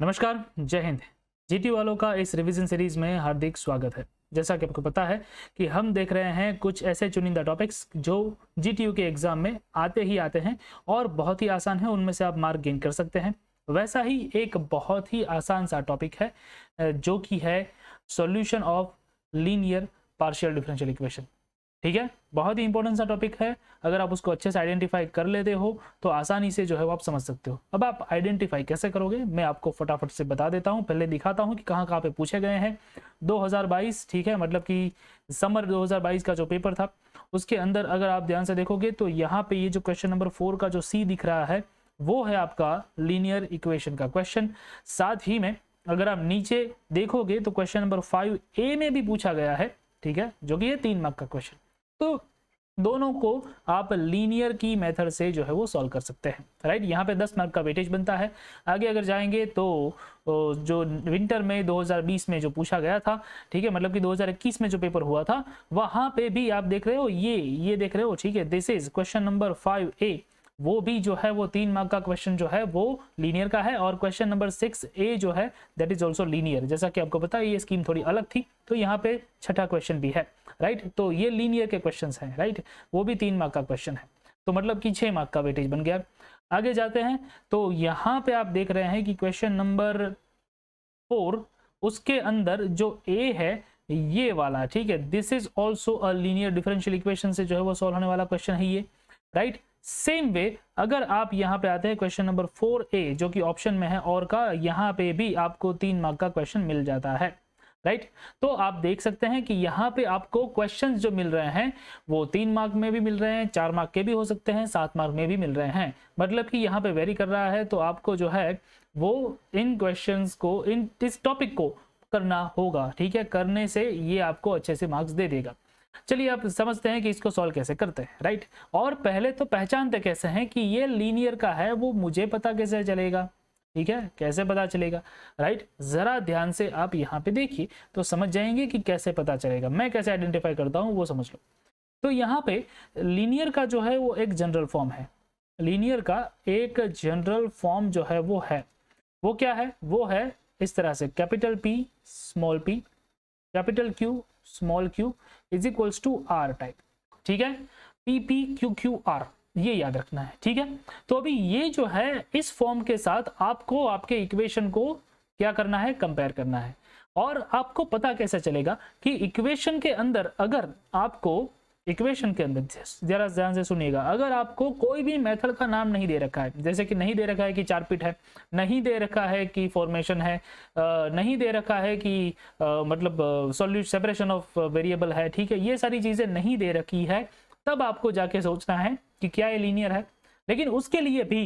नमस्कार, जय हिंद। जीटी वालों का इस रिवीजन सीरीज में हार्दिक स्वागत है। जैसा कि आपको पता है कि हम देख रहे हैं कुछ ऐसे चुनिंदा टॉपिक्स जो जीटीयू के एग्जाम में आते ही आते हैं और बहुत ही आसान है, उनमें से आप मार्क गेन कर सकते हैं। वैसा ही एक बहुत ही आसान सा टॉपिक है जो कि है solution of linear partial differential equation. ठीक है, बहुत ही इंपॉर्टेंट सा टॉपिक है। अगर आप उसको अच्छे से आइडेंटिफाई कर लेते हो तो आसानी से जो है वो आप समझ सकते हो। अब आप आइडेंटिफाई कैसे करोगे मैं आपको फटाफट से बता देता हूं। पहले दिखाता हूं कि कहां कहां पे पूछे गए हैं। 2022, ठीक है, मतलब कि समर 2022 का जो पेपर था उसके अंदर अगर आप ध्यान से देखोगे तो यहाँ पे ये जो क्वेश्चन नंबर 4 का जो सी दिख रहा है वो है आपका लीनियर इक्वेशन का क्वेश्चन। साथ ही में अगर आप नीचे देखोगे तो क्वेश्चन नंबर 5A में भी पूछा गया है, ठीक है, जो कि ये 3 मार्क का क्वेश्चन। तो दोनों को आप लीनियर की मेथड से जो है वो सॉल्व कर सकते हैं, राइट। यहाँ पे 10 मार्क का वेटेज बनता है। आगे अगर जाएंगे तो जो विंटर में 2020 में जो पूछा गया था, ठीक है, मतलब कि 2021 में जो पेपर हुआ था वहां पे भी आप देख रहे हो, ये देख रहे हो, ठीक है, this is question number 5A। वो भी जो है वो 3 मार्क का क्वेश्चन जो है वो लीनियर का है। और क्वेश्चन नंबर 6A जो है दैट इज ऑल्सो लीनियर। जैसा कि आपको पता है ये स्कीम थोड़ी अलग थी, तो यहाँ पे छठा क्वेश्चन भी है, राइट। तो ये लीनियर के क्वेश्चंस हैं, राइट, वो भी 3 मार्क का क्वेश्चन है। तो मतलब कि 6 मार्क का वेटेज बन गया। आगे जाते हैं तो यहाँ पे आप देख रहे हैं कि क्वेश्चन नंबर 4 उसके अंदर जो ए है ये वाला, ठीक है, this is also a linear differential equation से जो है वो सॉल्व होने वाला क्वेश्चन है ये, राइट। सेम वे अगर आप यहाँ पे आते हैं क्वेश्चन नंबर 4A जो कि ऑप्शन में है और का, यहाँ पे भी आपको 3 मार्क का क्वेश्चन मिल जाता है, राइट। तो आप देख सकते हैं कि यहाँ पे आपको क्वेश्चंस जो मिल रहे हैं वो 3 मार्क में भी मिल रहे हैं, 4 मार्क के भी हो सकते हैं, 7 मार्क में भी मिल रहे हैं। मतलब कि यहाँ पे वेरी कर रहा है, तो आपको जो है वो इन क्वेश्चंस को, इन इस टॉपिक को करना होगा, ठीक है। करने से ये आपको अच्छे से मार्क्स दे देगा। चलिए आप समझते हैं कि इसको सॉल्व कैसे करते हैं, राइट। और पहले तो पहचानते कैसे हैं कि ये लीनियर का है, वो मुझे पता कैसे चलेगा, ठीक है, कैसे पता चलेगा, राइट। जरा ध्यान से आप यहाँ पे देखिए तो समझ जाएंगे कि कैसे पता चलेगा। मैं कैसे आइडेंटिफाई करता हूँ वो समझ लो। तो यहाँ पे लीनियर का जो है वो एक जनरल फॉर्म है। लीनियर का एक जनरल फॉर्म जो है वो क्या है, वो है इस तरह से, capital P small p, capital Q small q is equals to R type, ठीक है, PP QQR, ये याद रखना है, ठीक है। तो अभी ये जो है इस फॉर्म के साथ आपको आपके इक्वेशन को क्या करना है, कंपेयर करना है। और आपको पता कैसे चलेगा कि इक्वेशन के अंदर, अगर आपको इक्वेशन के अंदर, जरा ध्यान से सुनिएगा, अगर आपको कोई भी मेथड का नाम नहीं दे रखा है, जैसे कि नहीं दे रखा है कि चारपिट है, नहीं दे रखा है कि फॉर्मेशन है, नहीं दे रखा है कि मतलब सॉल्यूशन सेपरेशन ऑफ वेरिएबल है, ठीक है, ये सारी चीजें नहीं दे रखी है, तब आपको जाके सोचना है कि क्या ये लीनियर है। लेकिन उसके लिए भी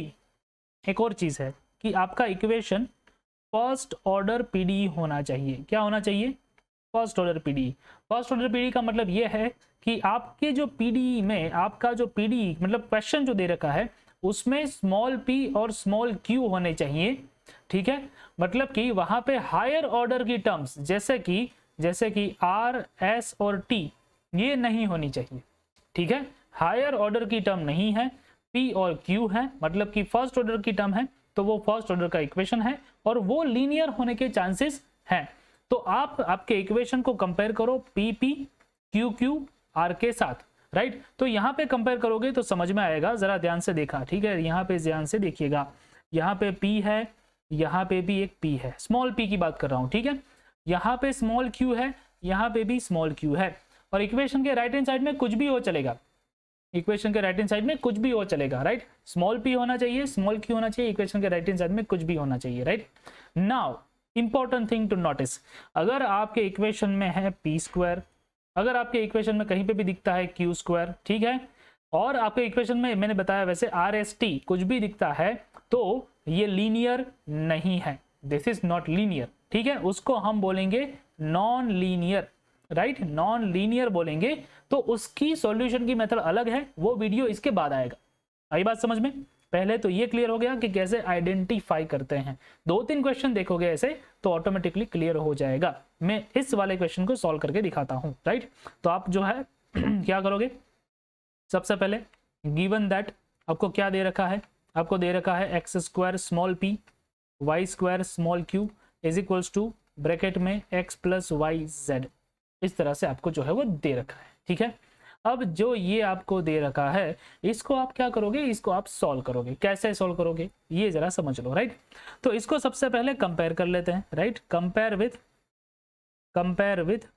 एक और चीज है कि आपका इक्वेशन फर्स्ट ऑर्डर पीडी होना चाहिए। क्या होना चाहिए, first order PD. First order PD का मतलब ये है कि आपके जो पीडी में, आपका जो पीडी मतलब क्वेश्चन जो दे रखा है उसमें स्मॉल p और स्मॉल q होने चाहिए, ठीक है। मतलब कि वहां पे हायर ऑर्डर की टर्म्स जैसे कि r, s और t ये नहीं होनी चाहिए, ठीक है। हायर ऑर्डर की टर्म नहीं है, p और q है, मतलब कि फर्स्ट ऑर्डर की टर्म है, तो वो फर्स्ट ऑर्डर का इक्वेशन है और वो लीनियर होने के चांसेस हैं। तो आप आपके इक्वेशन को कंपेयर करो PP QQR के साथ, राइट। तो यहाँ पे कंपेयर करोगे तो समझ में आएगा, जरा ध्यान से देखा, ठीक है, यहाँ पे ध्यान से देखिएगा, यहाँ पे P है, यहाँ पे भी एक P है, स्मॉल p की बात कर रहा हूँ, ठीक है। यहाँ पे स्मॉल q है, यहाँ पे भी स्मॉल q है। और इक्वेशन के राइट हैंड साइड में कुछ भी हो चलेगा, इक्वेशन के राइट हैंड साइड में कुछ भी हो चलेगा, राइट। स्मॉल p होना चाहिए, स्मॉल q होना चाहिए, इक्वेशन के राइट हैंड साइड में कुछ भी होना चाहिए, right. Now important thing to notice, अगर आपके इक्वेशन में है p स्क्वायर, अगर आपके इक्वेशन में कहीं पे भी दिखता है q स्क्वायर, ठीक है, और आपके इक्वेशन में मैंने बताया वैसे RST कुछ भी दिखता है, तो ये लीनियर नहीं है, दिस इज नॉट लीनियर, ठीक है। उसको हम बोलेंगे non linear, right, non linear बोलेंगे। तो उसकी सॉल्यूशन की मेथड अलग है, वो वीडियो इसके बाद आएगा। आई बात समझ में? पहले तो ये क्लियर हो गया कि कैसे आइडेंटिफाई करते हैं। 2-3 क्वेश्चन देखोगे ऐसे तो ऑटोमेटिकली क्लियर हो जाएगा। मैं इस वाले क्वेश्चन को सॉल्व करके दिखाता हूं, राइट। तो आप जो है क्या करोगे, सबसे पहले गिवन दैट आपको क्या दे रखा है, आपको दे रखा है x² small p, y square small q is equals to bracket में एक्स प्लस वाई जेड। इस तरह से आपको जो है वो दे रखा है, ठीक है। अब जो ये आपको दे रखा है इसको आप क्या करोगे, इसको आप सॉल्व करोगे। कैसे सॉल्व करोगे ये जरा समझ लो, राइट। तो इसको सबसे पहले कंपेयर कर लेते हैं, right. Compare with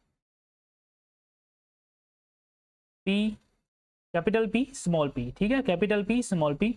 p, capital P small p, ठीक है, capital P small p,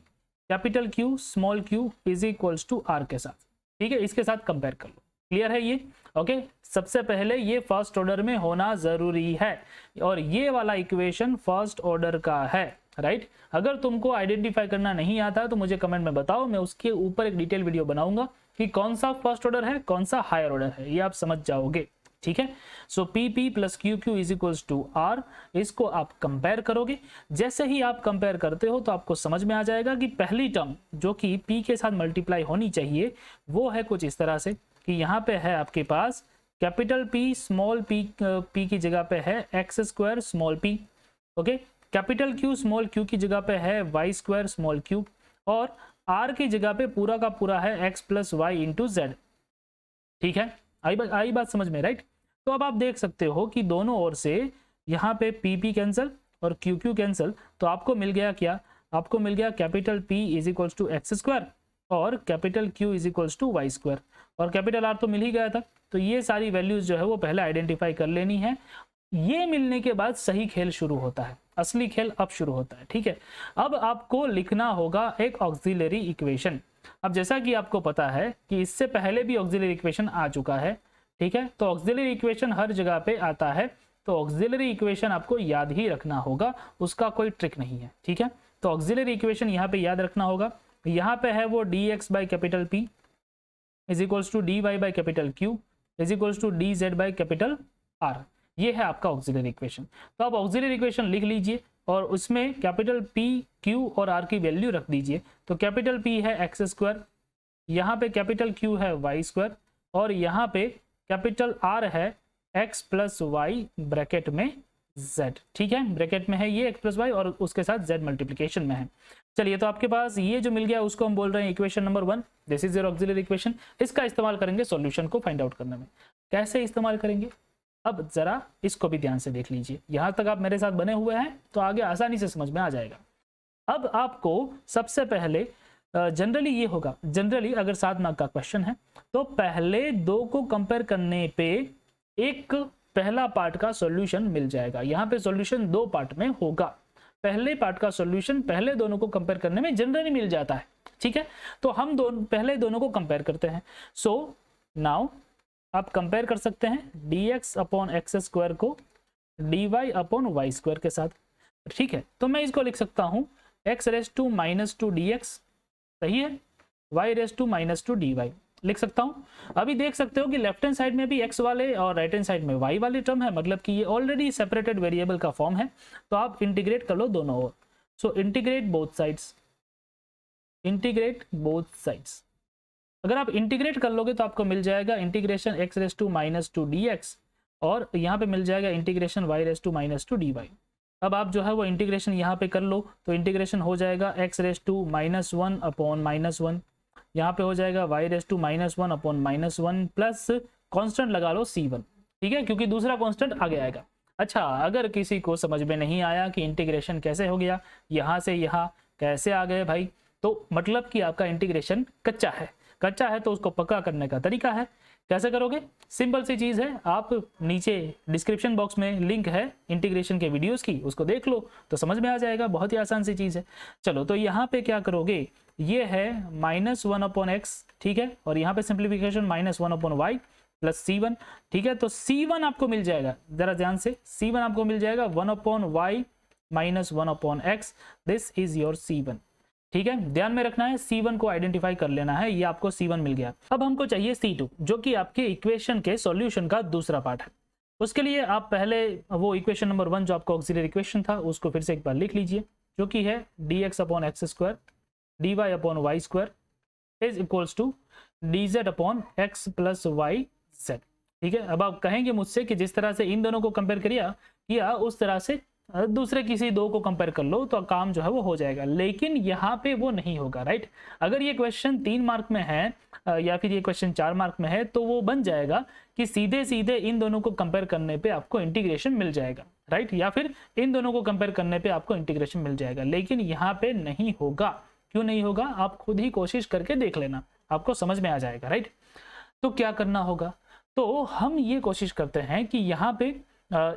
capital Q small q is equals to r के साथ, ठीक है। इसके साथ कंपेयर कर लो, क्लियर है ये, ओके। सबसे पहले ये फर्स्ट ऑर्डर में होना जरूरी है और ये वाला इक्वेशन फर्स्ट ऑर्डर का है, राइट। अगर तुमको आइडेंटिफाई करना नहीं आता तो मुझे कमेंट में बताओ, मैं उसके ऊपर एक डिटेल वीडियो बनाऊंगा कि कौन सा फर्स्ट ऑर्डर है कौन सा हायर ऑर्डर है, ये आप समझ जाओगे, ठीक है। So P P plus Q Q is equals to R, इसको आप कंपेयर करोगे। जैसे ही आप कंपेयर करते हो तो आपको समझ में आ जाएगा कि पहली टर्म जो कि पी के साथ मल्टीप्लाई होनी चाहिए वो है कुछ इस तरह से कि यहाँ पे है आपके पास capital P small P, P की जगह पे है X square small P, okay. Capital Q small Q की जगह पे है वाई स्क्वायर स्मॉल क्यू और आर की जगह पे पूरा का पूरा है X plus Y into Z, ठीक है। आई बात समझ में, राइट। तो अब आप देख सकते हो कि दोनों ओर से यहाँ पे पी पी कैंसिल और क्यू क्यू कैंसिल, तो आपको मिल गया क्या, आपको मिल गया capital P is equals to X square और capital Q is equals to Y square और कैपिटल आर तो मिल ही गया था। तो ये सारी वैल्यूज जो है वो पहले आइडेंटिफाई कर लेनी है। ये मिलने के बाद सही खेल शुरू होता है, असली खेल अब शुरू होता है, ठीक है। अब आपको लिखना होगा एक ऑक्सिलरी इक्वेशन। अब जैसा कि आपको पता है कि इससे पहले भी ऑक्सिलरी इक्वेशन आ चुका है, ठीक है। तो ऑक्सिलरी इक्वेशन हर जगह पे आता है, तो ऑक्सिलरी इक्वेशन आपको याद ही रखना होगा, उसका कोई ट्रिक नहीं है, ठीक है। तो ऑक्सिलरी इक्वेशन यहाँ पे याद रखना होगा। यहाँ पे है वो d x by capital P is equals to d y by capital Q is equals to d z by capital r, ये है आपका ऑक्सिलरी इक्वेशन। तो आप ऑक्सिलरी इक्वेशन लिख लीजिए और उसमें कैपिटल पी क्यू और आर की वैल्यू रख दीजिए। तो कैपिटल पी है एक्स स्क्वायर, यहाँ पे कैपिटल क्यू है वाई स्क्वायर और यहाँ पे कैपिटल आर है एक्स प्लस वाई ब्रैकेट में z, ठीक है। ब्रैकेट में है ये x प्लस वाई और उसके साथ z मल्टीप्लिकेशन में है। चलिए, तो आपके पास ये जो मिल गया उसको हम बोल रहे हैं equation number 1। This is your auxiliary equation. इसका इस्तेमाल करेंगे सॉल्यूशन को फाइंड आउट करने में। कैसे इस्तेमाल करेंगे अब जरा इसको भी ध्यान से देख लीजिए। यहां तक आप मेरे साथ बने हुए हैं तो आगे आसानी से समझ में आ जाएगा। अब आपको सबसे पहले जनरली ये होगा, जनरली अगर 7 मार्क का क्वेश्चन है तो पहले दो को कंपेयर करने पे एक पहला पार्ट का सॉल्यूशन मिल जाएगा। यहाँ पे सॉल्यूशन 2 पार्ट में होगा। पहले पार्ट का सॉल्यूशन पहले दोनों को कंपेयर करने में जनरली मिल जाता है, ठीक है। तो हम पहले दोनों को कंपेयर करते हैं। सो नाउ आप कंपेयर कर सकते हैं dx अपॉन एक्स स्क्वायर को dy अपॉन वाई स्क्वायर के साथ, ठीक है। तो मैं इसको लिख सकता हूँ x raise to minus two dx, सही है, y raise to minus two dy लिख सकता हूँ। अभी देख सकते हो कि लेफ्ट हैंड साइड में भी x वाले और राइट हैंड साइड में y वाले टर्म है, मतलब कि ये ऑलरेडी सेपरेटेड वेरिएबल का फॉर्म है। तो आप इंटीग्रेट कर लो दोनों ओर। So integrate both sides, integrate both sides. अगर आप इंटीग्रेट कर लोगे तो आपको मिल जाएगा integration x raise to minus two dx और यहाँ पे मिल जाएगा integration y raise to minus two dy। अब आप जो है वो इंटीग्रेशन यहाँ पे कर लो तो इंटीग्रेशन हो जाएगा x raise to minus one upon minus one, यहाँ पे हो जाएगा y raise to minus one upon minus one plus constant लगा लो c1, ठीक है, क्योंकि दूसरा कॉन्स्टेंट आगे आएगा। अच्छा, अगर किसी को समझ में नहीं आया कि इंटीग्रेशन कैसे हो गया, यहाँ से यहाँ कैसे आ गए भाई, तो मतलब कि आपका इंटीग्रेशन कच्चा है। कच्चा है तो उसको पक्का करने का तरीका है। कैसे करोगे? सिंपल सी चीज़ है, आप नीचे डिस्क्रिप्शन बॉक्स में लिंक है इंटीग्रेशन के वीडियोस की, उसको देख लो तो समझ में आ जाएगा। बहुत ही आसान सी चीज़ है। चलो, तो यहाँ पे क्या करोगे, ये है माइनस वन अपॉन एक्स, ठीक है, और यहाँ पे simplification minus one upon y plus c1, ठीक है। तो c1 आपको मिल जाएगा, जरा ध्यान से, c1 आपको मिल जाएगा one upon y minus one upon x, this is your c1, ठीक है। ध्यान में रखना है, c1 को आइडेंटिफाई कर लेना है। ये आपको c1 मिल गया। अब हमको चाहिए c2, जो कि आपके इक्वेशन के सॉल्यूशन का दूसरा पार्ट है। उसके लिए आप पहले वो इक्वेशन नंबर 1 जो आपका ऑक्सिलरी इक्वेशन था उसको फिर से एक बार लिख लीजिए, जो कि है dx upon x square dy upon y square is equals to dz upon x plus y z, ठीक है। अब आप कहेंगे मुझसे कि जिस तरह से इन दोनों को कंपेयर किया उस तरह से दूसरे किसी दो को कंपेयर कर लो तो काम जो है वो हो जाएगा, लेकिन यहाँ पे वो नहीं होगा, राइट। अगर ये क्वेश्चन 3 मार्क में है या फिर ये क्वेश्चन 4 मार्क में है तो वो बन जाएगा कि सीधे सीधे इन दोनों को कंपेयर करने पे आपको इंटीग्रेशन मिल जाएगा, राइट, या फिर इन दोनों को कंपेयर करने पे आपको इंटीग्रेशन मिल जाएगा, लेकिन यहाँ पे नहीं होगा। क्यों नहीं होगा, आप खुद ही कोशिश करके देख लेना, आपको समझ में आ जाएगा, राइट। तो क्या करना होगा, तो हम ये कोशिश करते हैं कि यहाँ पे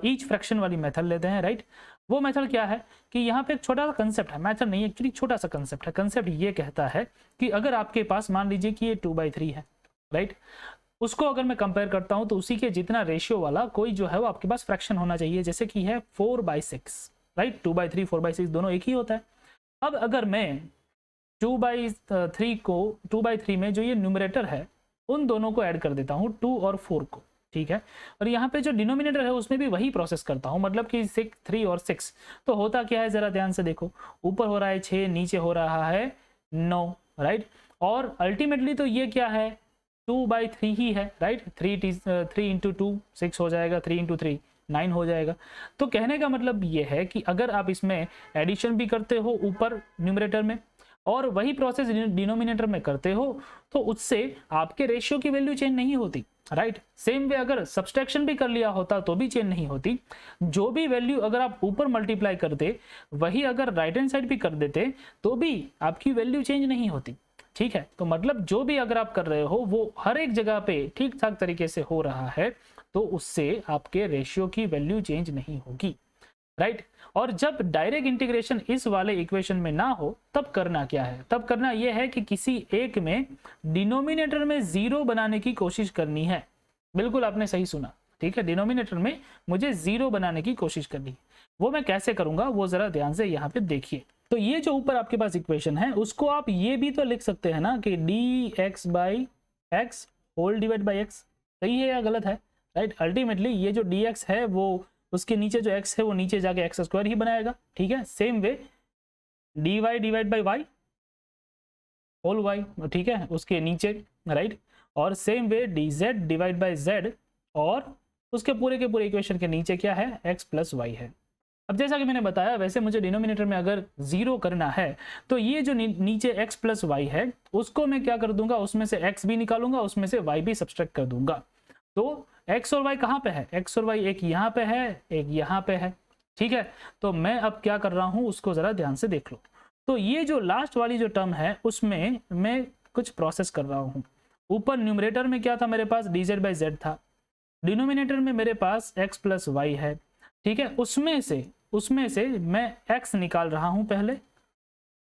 ईच फ्रैक्शन वाली मेथड लेते हैं, राइट। वो मेथड क्या है कि यहाँ पे एक छोटा सा कंसेप्ट है, मेथड नहीं एक्चुअली छोटा सा कंसेप्ट है। कंसेप्ट ये कहता है कि अगर आपके पास मान लीजिए कि ये 2/3 है, राइट, उसको अगर मैं कंपेयर करता हूं तो उसी के जितना रेशियो वाला कोई जो है वो आपके पास फ्रैक्शन होना चाहिए, जैसे कि है 4/6, राइट। 2/3 4/6 दोनों एक ही होता है। अब अगर मैं 2/3 को 2/3 में जो ये न्यूमरेटर है उन दोनों को ऐड कर देता हूँ, 2 और 4 को, ठीक है। और यहाँ पे जो डिनोमिनेटर है उसमें भी वही प्रोसेस करता हूँ, मतलब कि 6 3 और 6। तो होता क्या है जरा ध्यान से देखो, ऊपर हो रहा है 6, नीचे हो रहा है 9, राइट। और अल्टीमेटली तो ये क्या है, 2/3 ही है, राइट। 3 इंटू 2 6 हो जाएगा, 3 इंटू 3 9 हो जाएगा। तो कहने का मतलब ये है कि अगर आप इसमें एडिशन भी करते हो ऊपर न्यूमरेटर में और वही प्रोसेस डिनोमिनेटर में करते हो तो उससे आपके रेशियो की वैल्यू चेंज नहीं होती, राइट। सेम वे अगर सब्सट्रैक्शन भी कर लिया होता तो भी चेंज नहीं होती। जो भी वैल्यू अगर आप ऊपर मल्टीप्लाई करते वही अगर राइट हैंड साइड भी कर देते तो भी आपकी वैल्यू चेंज नहीं होती, ठीक है। तो मतलब जो भी अगर आप कर रहे हो वो हर एक जगह पे ठीक ठाक तरीके से हो रहा है तो उससे आपके रेशियो की वैल्यू चेंज नहीं होगी, राइट। और जब डायरेक्ट इंटीग्रेशन इस वाले इक्वेशन में ना हो तब करना क्या है, तब करना यह है कि किसी एक में डिनोमिनेटर में 0 बनाने की कोशिश करनी है। बिल्कुल आपने सही सुना, ठीक है। डिनोमिनेटर में मुझे 0 बनाने की कोशिश करनी है। वो मैं कैसे करूंगा वो जरा ध्यान से यहाँ पे देखिए। तो ये जो ऊपर आपके पास इक्वेशन है उसको आप ये भी तो लिख सकते हैं ना कि dx/x whole divide by x, सही है या गलत है, राइट। अल्टीमेटली ये जो dx है वो उसके नीचे जो x है वो नीचे जाके x² ही बनाएगा, ठीक है। Same way dy divide by y whole y, ठीक है, उसके नीचे, राइट। और same way dz divide by z और उसके पूरे के पूरे इक्वेशन के नीचे क्या है, x प्लस y है। अब जैसा कि मैंने बताया वैसे मुझे डिनोमिनेटर में अगर 0 करना है तो ये जो नीचे x प्लस वाई है उसको मैं क्या कर दूंगा, उसमें से x भी निकालूंगा, उसमें से y भी सब्सट्रैक्ट कर दूंगा। तो x और y कहाँ पे है, x और y एक यहाँ पे है एक यहाँ पे है, ठीक है। तो मैं अब क्या कर रहा हूँ उसको जरा ध्यान से देख लो। तो ये जो लास्ट वाली जो टर्म है उसमें मैं कुछ प्रोसेस कर रहा हूँ। ऊपर न्यूमरेटर में क्या था, मेरे पास dz/z था, डिनोमिनेटर में मेरे पास x प्लस वाई है, ठीक है। उसमें से मैं x निकाल रहा हूं पहले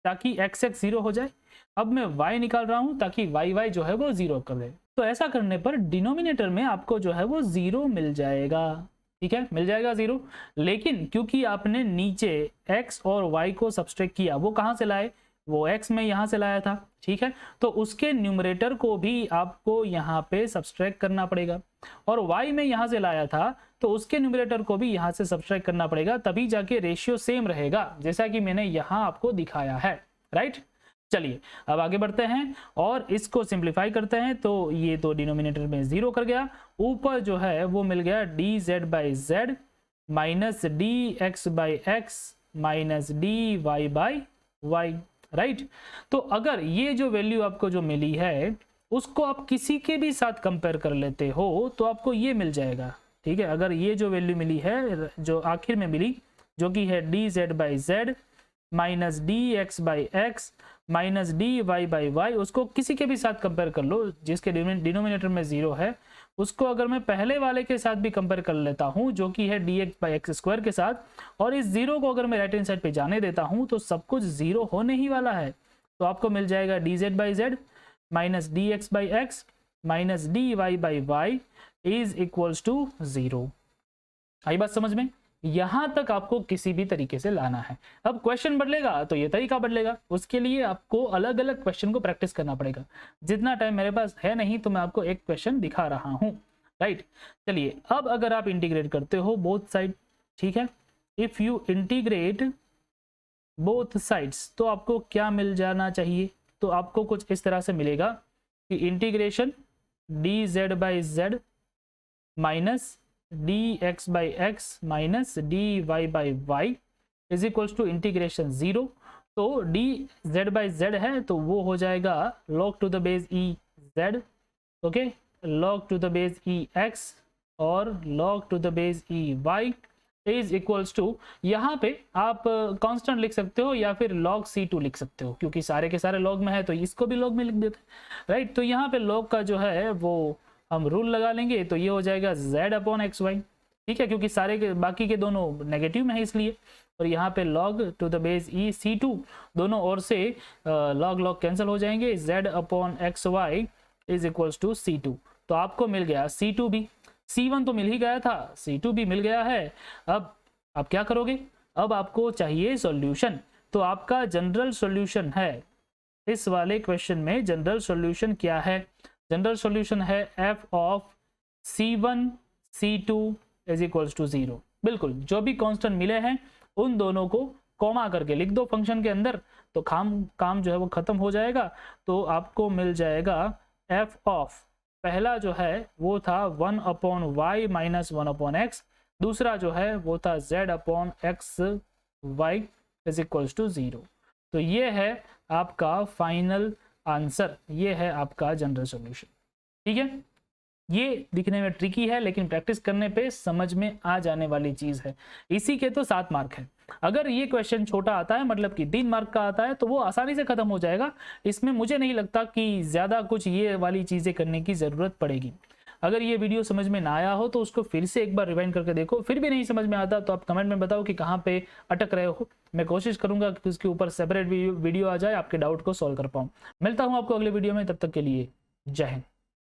ताकि x 0 हो जाए। अब मैं y निकाल रहा हूं ताकि y जो है वो 0 कर दे। तो ऐसा करने पर डिनोमिनेटर में आपको जो है वो 0 मिल जाएगा, ठीक है, मिल जाएगा 0। लेकिन क्योंकि आपने नीचे x और y को सब्सट्रैक्ट किया, वो कहां से लाए, वो x में यहां से लाया था, ठीक है। तो उसके न्यूमरेटर को भी आपको यहाँ पे सब्सट्रैक्ट करना पड़ेगा और y में यहां से लाया था तो उसके न्यूमरेटर को भी यहां से सब्सट्रैक्ट करना पड़ेगा, तभी जाके रेशियो सेम रहेगा जैसा कि मैंने यहां आपको दिखाया है, राइट। चलिए अब आगे बढ़ते हैं और इसको सिंप्लीफाई करते हैं। तो ये तो डिनोमिनेटर में 0 कर गया, ऊपर जो है वो मिल गया dz/z minus dx/x minus dy/y, right. तो अगर ये जो वैल्यू आपको जो मिली है उसको आप किसी के भी साथ कंपेयर कर लेते हो तो आपको ये मिल जाएगा, ठीक है। अगर ये जो वैल्यू मिली है जो आखिर में मिली जो कि है dz/z minus dx/x minus dy/y, उसको किसी के भी साथ कंपेयर कर लो जिसके डिनोमिनेटर में 0 है, उसको अगर मैं पहले वाले के साथ भी कंपेयर कर लेता हूं जो कि है dx/x² के साथ, और इस 0 को अगर मैं राइट हैंड साइड पे जाने देता हूं तो सब कुछ 0 होने ही वाला है। तो आपको मिल जाएगा dz/z minus dx/x minus dy/y is equals to 0। आई बात समझ में, यहां तक आपको किसी भी तरीके से लाना है। अब क्वेश्चन बदलेगा तो ये तरीका बदलेगा, उसके लिए आपको अलग अलग क्वेश्चन को प्रैक्टिस करना पड़ेगा। जितना टाइम मेरे पास है नहीं तो मैं आपको एक क्वेश्चन दिखा रहा हूं, राइट। चलिए अब अगर आप इंटीग्रेट करते हो बोथ साइड, ठीक है, if you integrate both sides तो आपको क्या मिल जाना चाहिए, तो आपको कुछ इस तरह से मिलेगा कि integration dz/z minus dx by x minus dy by y is equals to integration 0। तो dz बाई z है तो वो हो जाएगा log to the base e z, okay, log to the base e x और log to the base e y is equals to, यहाँ पे आप कांस्टेंट लिख सकते हो या फिर log c2 लिख सकते हो, क्योंकि सारे के सारे log में है तो इसको भी log में लिख देते हैं, राइट। तो यहाँ पे log का जो है वो हम रूल लगा लेंगे, तो ये हो जाएगा z अपॉन एक्स वाई, ठीक है, क्योंकि सारे के बाकी के दोनों नेगेटिव में है इसलिए। और यहाँ पे log to the base e c2 दोनों ओर से log log कैंसिल हो जाएंगे, z upon x y is equals to c2। तो आपको मिल गया c2 भी, c1 तो मिल ही गया था, c2 भी मिल गया है। अब आप क्या करोगे, अब आपको चाहिए सॉल्यूशन। तो आपका जनरल सॉल्यूशन है इस वाले क्वेश्चन में, जनरल सॉल्यूशन क्या है, जनरल सॉल्यूशन है f of c1 c2 is equals to 0। बिल्कुल, जो भी कांस्टेंट मिले हैं उन दोनों को कॉमा करके लिख दो फंक्शन के अंदर, तो काम जो है वो खत्म हो जाएगा। तो आपको मिल जाएगा f ऑफ, पहला जो है वो था 1 upon y minus 1 upon x, दूसरा जो है वो था z upon x y is equals to 0। तो ये है आपका फाइनल आंसर, ये है आपका जनरल सॉल्यूशन, ठीक है। ये दिखने में ट्रिकी है लेकिन प्रैक्टिस करने पे समझ में आ जाने वाली चीज है। इसी के तो 7 मार्क है। अगर ये क्वेश्चन छोटा आता है, मतलब कि 3 मार्क का आता है, तो वो आसानी से खत्म हो जाएगा। इसमें मुझे नहीं लगता कि ज्यादा कुछ ये वाली चीजें करने की जरूरत पड़ेगी। अगर ये वीडियो समझ में ना आया हो तो उसको फिर से एक बार रिवाइंड करके देखो, फिर भी नहीं समझ में आता तो आप कमेंट में बताओ कि कहाँ पे अटक रहे हो। मैं कोशिश करूंगा कि उसके ऊपर सेपरेट वीडियो आ जाए, आपके डाउट को सॉल्व कर पाऊँ। मिलता हूँ आपको अगले वीडियो में, तब तक के लिए जय हिंद।